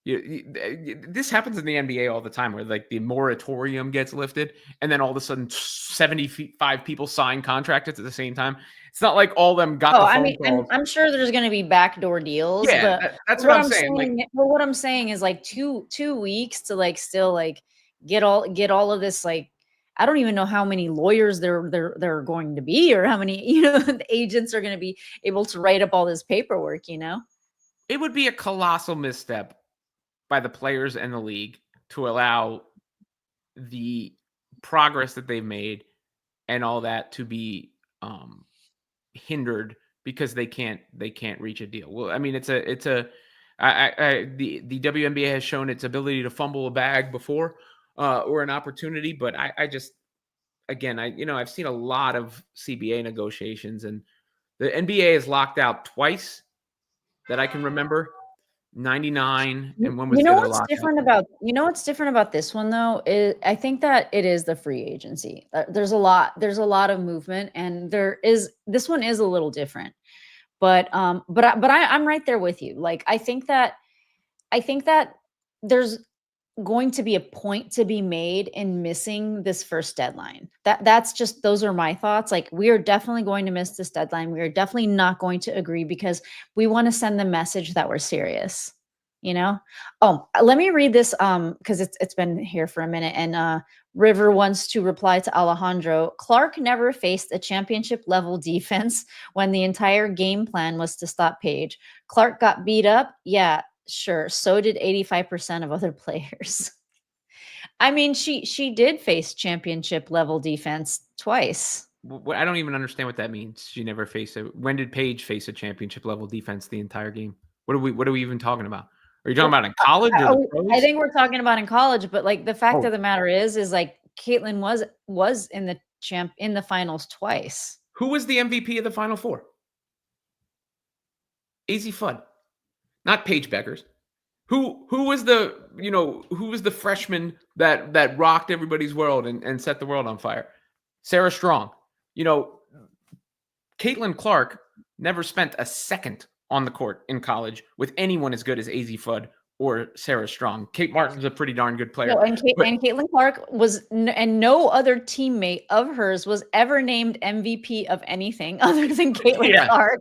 This happens in the NBA all the time, where like the moratorium gets lifted, and then all of a sudden 75 people sign contracts at the same time. It's not like all of them got Oh, the I phone mean, I'm calls. I'm sure there's gonna be backdoor deals, Yeah, but that's what what I'm I'm saying. Like, saying well, what I'm saying is like 2 weeks to like still like get all of this like I don't even know how many lawyers there are going to be or how many, the agents are gonna be able to write up all this paperwork, you know? it would be a colossal misstep by the players and the league to allow the progress that they've made and all that to be hindered because they can't reach a deal. Well, I mean, the WNBA has shown its ability to fumble a bag before or an opportunity, but I just again I've seen a lot of CBA negotiations, and the NBA is locked out twice that I can remember. 99, and when was the other lockout? You know what's different about this one though? I think that it is the free agency. There's a lot of movement, and this one is a little different. I'm right there with you. Like I think that there's going to be a point to be made in missing this first deadline. That's just those are my thoughts. Like, we are definitely going to miss this deadline. We are definitely not going to agree because we want to send the message that we're serious. You know? Oh, let me read this because it's been here for a minute. And River wants to reply to Alejandro. Clark never faced a championship level defense when the entire game plan was to stop Paige. Clark got beat up. Yeah, sure. So did 85% of other players. I mean, she did face championship level defense twice. I don't even understand what that means. She never faced a. When did Paige face a championship level defense the entire game? What are we even talking about? Are you talking about in college or the I pros? think we're talking about in college, but like the fact Oh, of the matter is like Caitlyn was in the finals twice. who was the MVP of the Final Four? AZ Fudd, not Paige Bueckers. Who was the freshman that rocked everybody's world and set the world on fire? Sarah Strong. You know, Caitlyn Clark never spent a second on the court in college with anyone as good as AZ Fudd or Sarah Strong. Kate Martin's a pretty darn good player. No, But and Caitlin Clark and no other teammate of hers was ever named MVP of anything other than Caitlin yeah. Clark.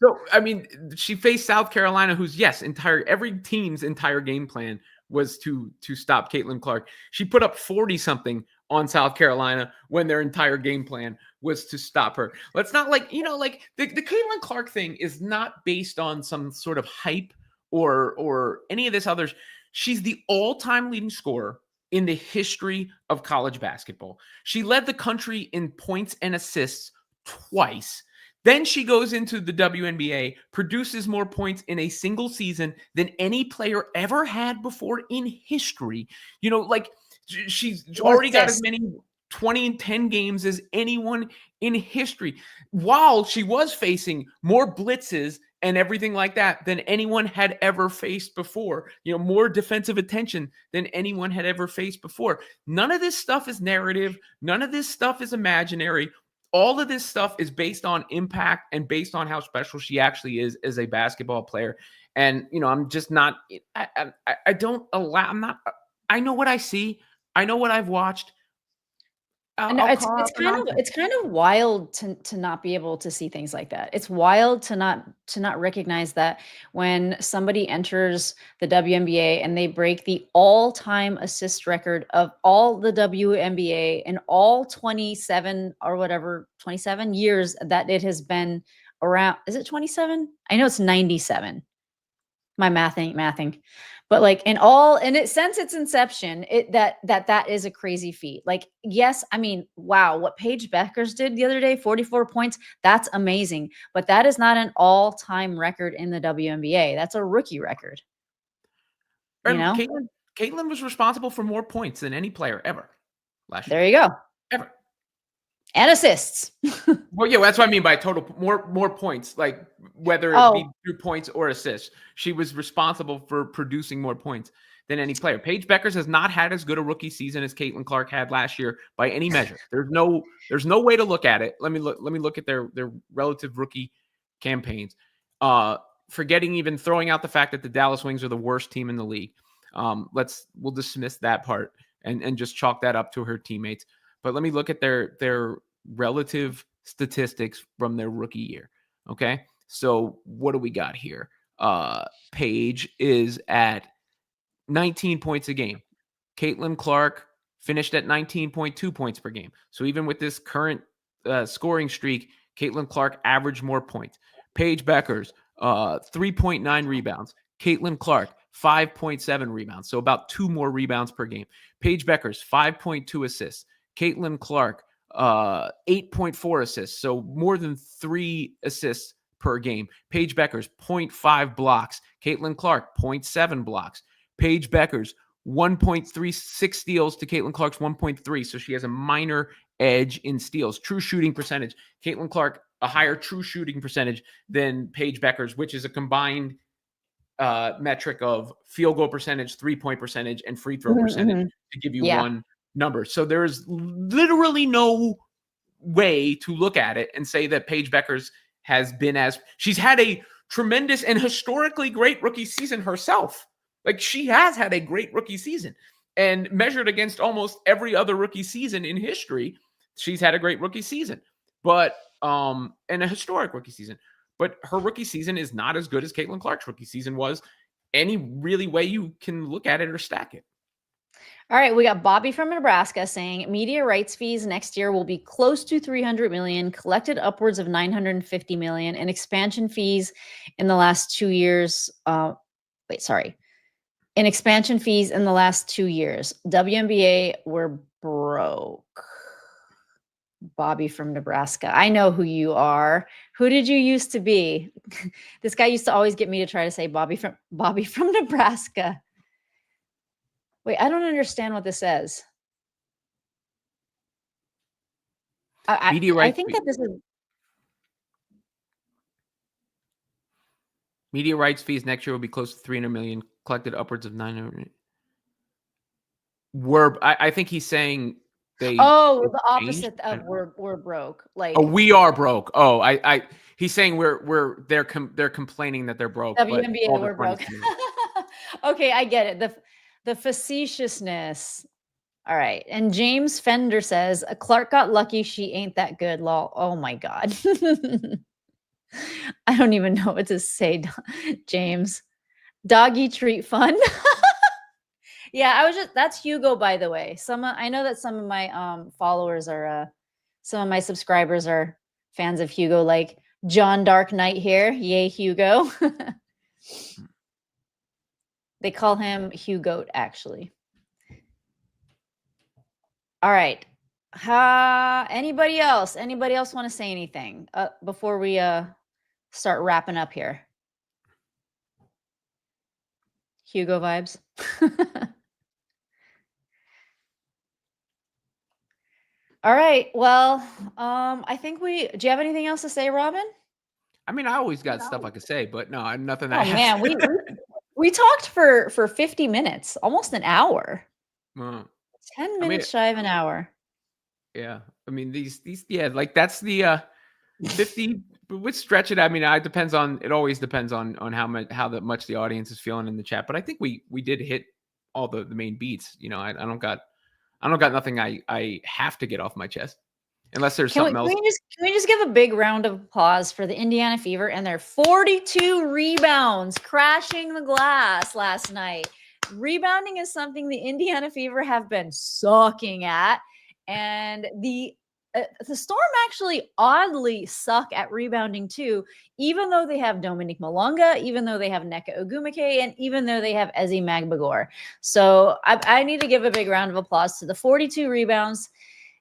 So I mean, she faced South Carolina, who's every team's entire game plan was to stop Caitlyn Clark. She put up 40 something on South Carolina when their entire game plan was to stop her. Let's not like the Caitlyn Clark thing is not based on some sort of hype or any of this others. She's the all-time leading scorer in the history of college basketball. She led the country in points and assists twice. Then she goes into the WNBA, produces more points in a single season than any player ever had before in history. She's already got as many 20 and 10 games as anyone in history, while she was facing more blitzes and everything like that than anyone had ever faced before. More defensive attention than anyone had ever faced before. None of this stuff is narrative. None of this stuff is imaginary. All of this stuff is based on impact and based on how special she actually is as a basketball player. And, I'm just not, I don't allow, I'm not, I know what I see. I know what I've watched. It's kind of wild to not be able to see things like that. It's wild to not recognize that when somebody enters the WNBA and they break the all-time assist record of all the WNBA in all 27 or whatever 27 years that it has been around. Is it 27? I know it's 97. My math ain't mathing. But like since its inception, that is a crazy feat. Like, yes, I mean, wow, what Paige Bueckers did the other day, 44 points, that's amazing. But that is not an all-time record in the WNBA. That's a rookie record. Caitlyn was responsible for more points than any player ever last year. There you go. Ever. And assists. Well, yeah, that's what I mean by total more points, like whether it be through points or assists. She was responsible for producing more points than any player. Paige Bueckers has not had as good a rookie season as Caitlyn Clark had last year by any measure. There's no way to look at it. Let me look at their relative rookie campaigns. Forgetting even throwing out the fact that the Dallas Wings are the worst team in the league. We'll dismiss that part and just chalk that up to her teammates. But let me look at their relative statistics from their rookie year. Okay. So what do we got here? Paige is at 19 points a game. Caitlyn Clark finished at 19.2 points per game. So even with this current scoring streak, Caitlyn Clark averaged more points. Paige Bueckers, 3.9 rebounds. Caitlyn Clark, 5.7 rebounds. So about 2 more rebounds per game. Paige Bueckers, 5.2 assists. Caitlyn Clark, 8.4 assists. So more than 3 assists per game. Paige Bueckers, 0.5 blocks. Caitlyn Clark, 0.7 blocks. Paige Bueckers, 1.36 steals to Caitlyn Clark's 1.3. So she has a minor edge in steals. True shooting percentage. Caitlyn Clark, a higher true shooting percentage than Paige Bueckers, which is a combined metric of field goal percentage, 3-point percentage, and free throw percentage to give you one number. So there's literally no way to look at it and say that Paige Bueckers she's had a tremendous and historically great rookie season herself. Like, she has had a great rookie season, and measured against almost every other rookie season in history, she's had a great rookie season, but and a historic rookie season. But her rookie season is not as good as Caitlyn Clark's rookie season was, any really way you can look at it or stack it. All right, we got Bobby from Nebraska saying media rights fees next year will be close to $300 million, collected upwards of $950 million, and expansion fees in the last 2 years. In expansion fees in the last 2 years, WNBA were broke. Bobby from Nebraska. I know who you are. Who did you used to be? This guy used to always get me to try to say Bobby from Nebraska. Wait, I don't understand what this says. I think that this is media rights fees next year will be close to $300 million, collected upwards of $900 million. I think he's saying the opposite of we're broke. Like, we are broke. He's saying they're complaining that they're broke. WNBA, we're broke. Okay, I get it. The facetiousness. All right. And James Fender says, Clark got lucky. She ain't that good. Lol. Oh my God. I don't even know what to say, James. Doggy treat fun. Yeah, I was just that's Hugo, by the way. I know that some of my followers are some of my subscribers are fans of Hugo, like John Dark Knight here. Yay, Hugo. They call him Hugoat, actually. All right. Anybody else? Anybody else want to say anything before we start wrapping up here? Hugo vibes. All right. Well, I think do you have anything else to say, Robin? I mean, I always got stuff I could say, but no, nothing I Oh have. man, we talked for 50 minutes, almost an hour. Well, 10 I mean, minutes shy of an hour. yeah. I mean, these, yeah, like that's the 50. Would stretch it. I mean, it always depends on how much the audience is feeling in the chat. But I think we did hit all the main beats. You know, I don't got nothing I have to get off my chest unless there's something else. Can we just give a big round of applause for the Indiana Fever and their 42 rebounds, crashing the glass last night. Rebounding is something the Indiana Fever have been sucking at, and the Storm actually oddly suck at rebounding too, even though they have Dominique Malonga, even though they have Neka Ogumake, and even though they have Ezi Magbagor. So I need to give a big round of applause to the 42 rebounds.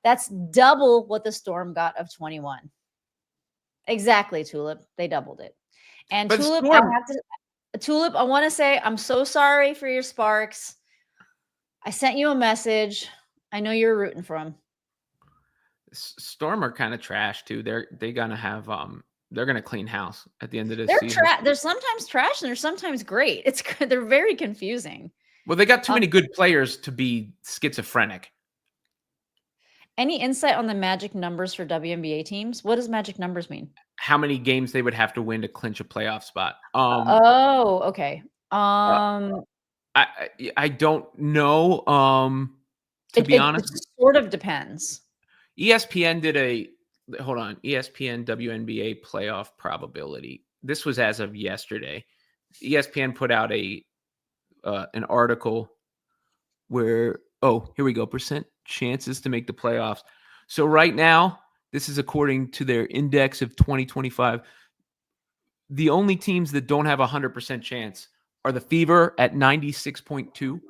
That's double what the Storm got of 21. Exactly, Tulip. They doubled it. And But Tulip, Storm, Tulip, I want to say I'm so sorry for your Sparks. I sent you a message. I know you're rooting for them. Storm are kind of trash too. They're gonna clean house at the end of this They're season. They're sometimes trash and they're sometimes great. They're very confusing. Well, they got too many good players to be schizophrenic. Any insight on the magic numbers for WNBA teams? What does magic numbers mean? How many games they would have to win to clinch a playoff spot? Oh, okay. I don't know. To be honest, it sort of depends. ESPN did ESPN WNBA playoff probability. This was as of yesterday. ESPN put out an article where, here we go, percent chances to make the playoffs. So right now, this is according to their index of 2025. The only teams that don't have 100% chance are the Fever at 96.2. So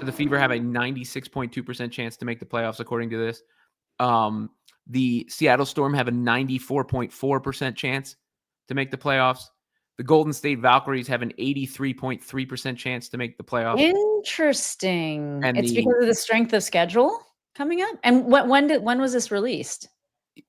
the Fever have a 96.2% chance to make the playoffs according to this. The Seattle Storm have a 94.4% chance to make the playoffs. The Golden State Valkyries have an 83.3% chance to make the playoffs. Interesting. And it's because of the strength of schedule coming up. And when was this released?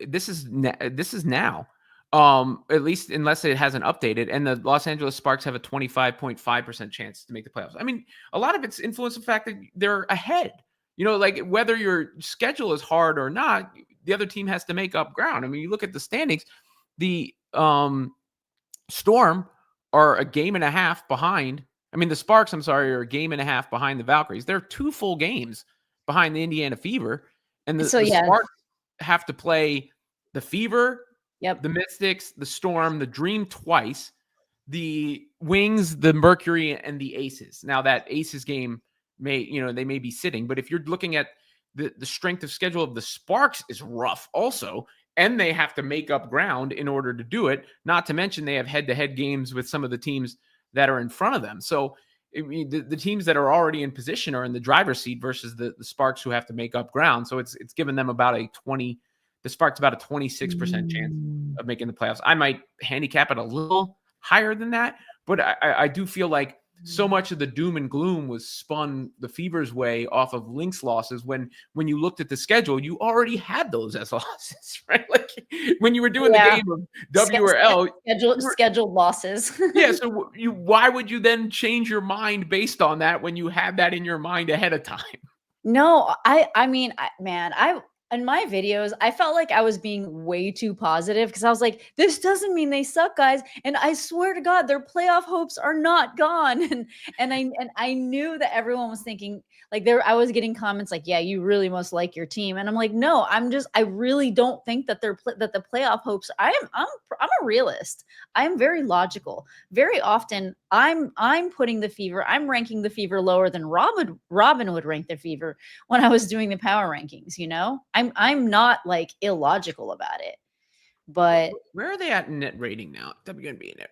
This is now. At least unless it hasn't updated. And the Los Angeles Sparks have a 25.5% chance to make the playoffs. I mean, a lot of it's influenced the fact that they're ahead. You know, like whether your schedule is hard or not, the other team has to make up ground. I mean, you look at the standings, the Storm are a game and a half behind. I mean, the Sparks, are a game and a half behind the Valkyries. They're 2 full games behind the Indiana Fever. And the Sparks have to play the Fever, the Mystics, the Storm, the Dream twice, the Wings, the Mercury, and the Aces. Now that Aces game they may be sitting, but if you're looking at the strength of schedule of the Sparks is rough also, and they have to make up ground in order to do it. Not to mention they have head-to-head games with some of the teams that are in front of them. So I mean, the teams that are already in position are in the driver's seat versus the Sparks who have to make up ground. So it's given them about the Sparks about a 26% chance of making the playoffs. I might handicap it a little higher than that, but I do feel like so much of the doom and gloom was spun the Fever's way off of Lynx losses. When you looked at the schedule, you already had those as losses, right? Like when you were doing the game of W or L, scheduled losses. Yeah. So why would you then change your mind based on that when you had that in your mind ahead of time? No, I mean, in my videos, I felt like I was being way too positive because I was like, this doesn't mean they suck, guys. And I swear to God, their playoff hopes are not gone. And I knew that everyone was thinking, Like I was getting comments like, yeah, you really must like your team. And I'm like, no, I really don't think that that the playoff hopes, I'm a realist. I'm very logical. Very often I'm putting the Fever, I'm ranking the Fever lower than Robin would rank the Fever when I was doing the power rankings, I'm not like illogical about it. But where are they at in net rating now? WNBA net.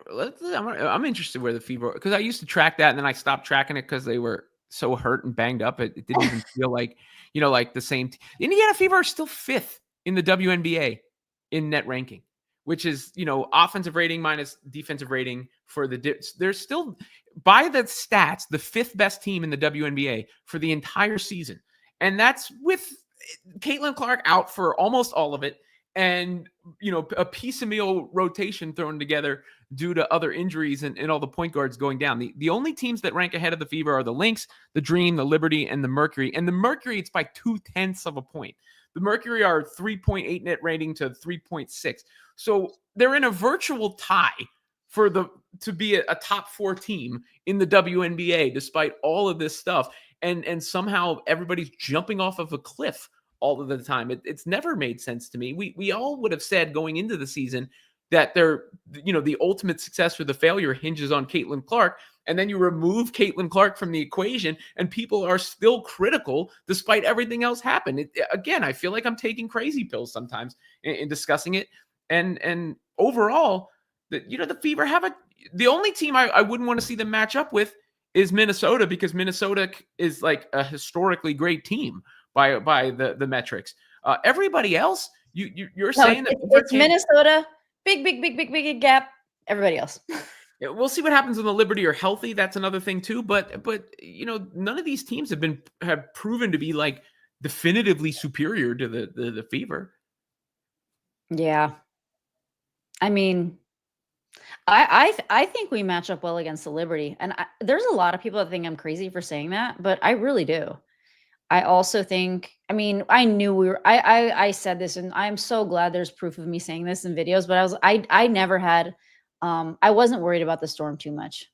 I'm interested where the Fever, because I used to track that and then I stopped tracking it because they were so hurt and banged up. It didn't even feel like, like the same. Indiana Fever are still 5th in the WNBA in net ranking, which is, offensive rating minus defensive rating for they're still, by the stats, the 5th best team in the WNBA for the entire season. And that's with Caitlyn Clark out for almost all of it. And, a piecemeal rotation thrown together due to other injuries and all the point guards going down. The only teams that rank ahead of the Fever are the Lynx, the Dream, the Liberty, and the Mercury. And the Mercury, it's by 0.2 of a point. The Mercury are 3.8 net rating to 3.6. So they're in a virtual tie to be a top 4 team in the WNBA, despite all of this stuff. And somehow everybody's jumping off of a cliff all of the time. It's never made sense to me. We all would have said going into the season that the ultimate success or the failure hinges on Caitlyn Clark. And then you remove Caitlyn Clark from the equation and people are still critical despite everything else happened. Again, I feel like I'm taking crazy pills sometimes in discussing it. And overall, the Fever the only team I wouldn't want to see them match up with is Minnesota, because Minnesota is like a historically great team by the metrics. Everybody else, you're saying that it's Minnesota, big gap. Everybody else. We'll see what happens when the Liberty are healthy. That's another thing too. But none of these teams have proven to be like definitively superior to the Fever. Yeah. I mean, I think we match up well against the Liberty, and there's a lot of people that think I'm crazy for saying that, but I really do. I also think, I mean, I knew I said this, and I'm so glad there's proof of me saying this in videos, but I never had, I wasn't worried about the Storm too much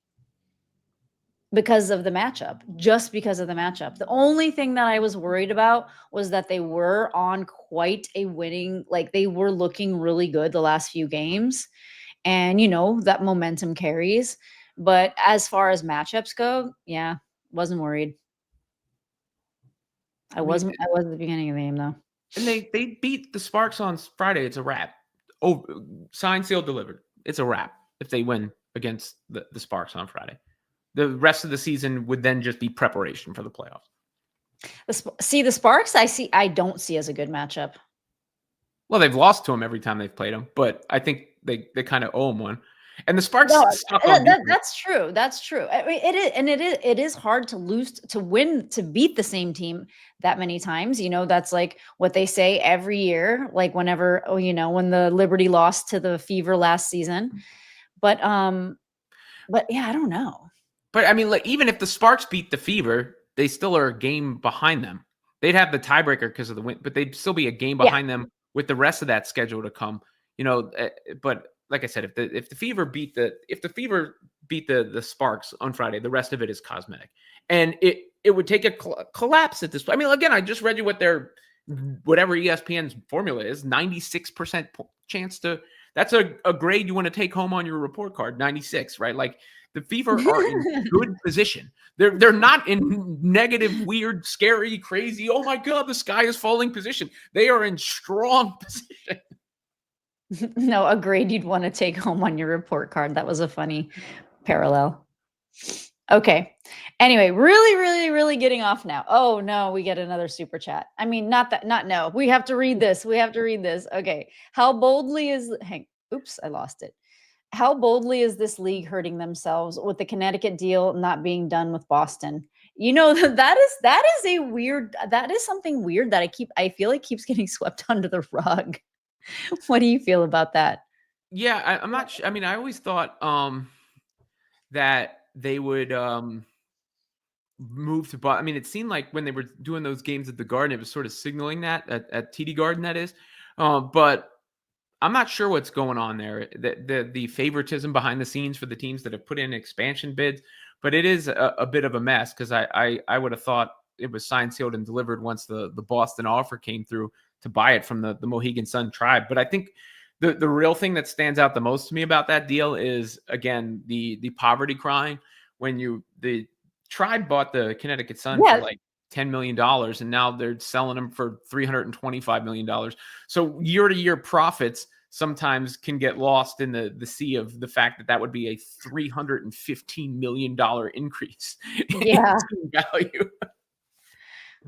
because of the matchup, just because of the matchup. The only thing that I was worried about was that they were on quite a winning, like they were looking really good the last few games, and that momentum carries. But as far as matchups go, yeah, wasn't worried. I wasn't at the beginning of the game, though. And they beat the Sparks on Friday. It's a wrap. Oh, signed, sealed, delivered. It's a wrap if they win against the Sparks on Friday. The rest of the season would then just be preparation for the playoffs. The Sparks, I don't see as a good matchup. Well, they've lost to them every time they've played them, but I think they kind of owe them one. And the Sparks that's true. That's true. I mean, it is hard to lose, to win, to beat the same team that many times. That's like what they say every year, like whenever, when the Liberty lost to the Fever last season. But yeah, I don't know. But I mean, like, even if the Sparks beat the Fever, they still are a game behind them. They'd have the tiebreaker because of the win, but they'd still be a game behind them with the rest of that schedule to come. But like I said, if the Fever beat the Sparks on Friday, the rest of it is cosmetic, and it would take a collapse at this point. I mean, again, I just read you what whatever ESPN's formula is, 96% chance to. That's a grade you want to take home on your report card, 96, right? Like the Fever are in good position. They're not in negative, weird, scary, crazy, oh my God, the sky is falling position. They are in strong position. No, a grade you'd want to take home on your report card. That was a funny parallel. Okay. Anyway, really getting off now. Oh no, we get another super chat. I mean, no. We have to read this. Okay. How boldly oops, I lost it. How boldly is this league hurting themselves with the Connecticut deal not being done with Boston? That is something weird that I feel like keeps getting swept under the rug. What do you feel about that? Yeah, I'm not sure. I mean, I always thought that they would move to Boston. I mean, it seemed like when they were doing those games at the Garden, it was sort of signaling that at TD Garden, that is. But I'm not sure what's going on there. The favoritism behind the scenes for the teams that have put in expansion bids, but it is a bit of a mess because I would have thought it was signed, sealed, and delivered once the Boston offer came through to buy it from the Mohegan Sun tribe. But I think the real thing that stands out the most to me about that deal is, again, the poverty crying. When the tribe bought the Connecticut Sun for Yeah. like $10 million, and now they're selling them for $325 million. So year to year profits sometimes can get lost in the sea of the fact that would be a $315 million increase in Yeah. team value.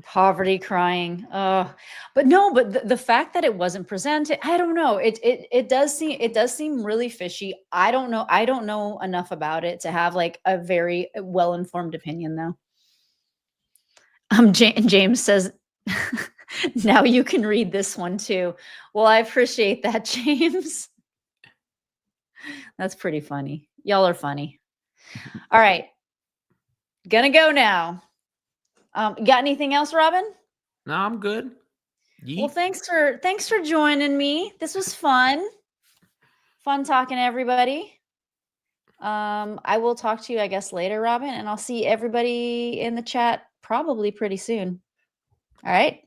Poverty crying. But no, but the fact that it wasn't presented, I don't know. It does seem really fishy. I don't know. I don't know enough about it to have like a very well-informed opinion though. James says now you can read this one too. Well, I appreciate that, James. That's pretty funny. Y'all are funny. All right. Gonna go now. Got anything else, Robin? No, I'm good. Well, thanks for joining me. This was fun. Fun talking to everybody. I will talk to you, I guess, later, Robin, and I'll see everybody in the chat probably pretty soon. All right.